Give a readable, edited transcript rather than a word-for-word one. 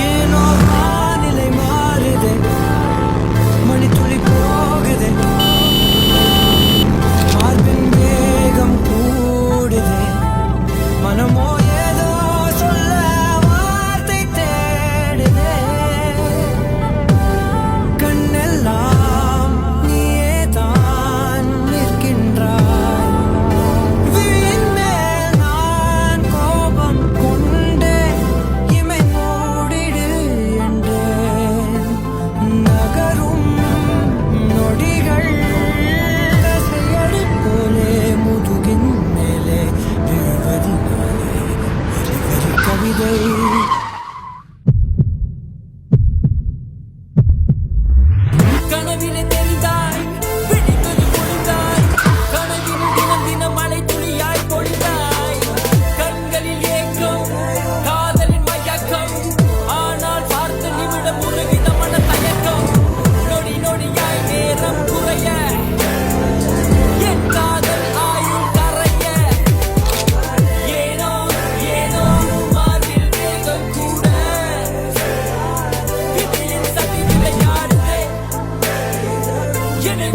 ஏனோ வானிலை மாறுதே, மணித்துளி போகுதே, மார்பின் வேகம் கூடுதே, மனமோ ஏதோ சொல்ல வார்த்தை தேடுதே. கண்ணெல்லாம் நீயே தான் நிற்கின்றாய். விழியின் மேல் நான் கோபம் கொண்டே இமை மூடிடு என்றேன். நகரும் நொடிகள் தசையடி போலே முதுகின் மேலே விழுவதினாலே வரி வரி கவிதை. கனவிலே தெரிந்தாய், பிடித்தது பொழிந்தாய், கனவினில் தினம் தினம் மழை துளியாய் பொழிந்தாய். கண்களில் ஏக்கம், காதலின் மயக்கம், ஆனால் பார்த்த நிமிடம் உருகின மன தயக்கம். நொடி நொடியாய் நேரம் குறைய, என் காதல் ஆயுள் கரைய. ஏனோ ஏனோ மார்பில் வேகம் கூட, விதியின் சதி விளையாடுதே. என்னை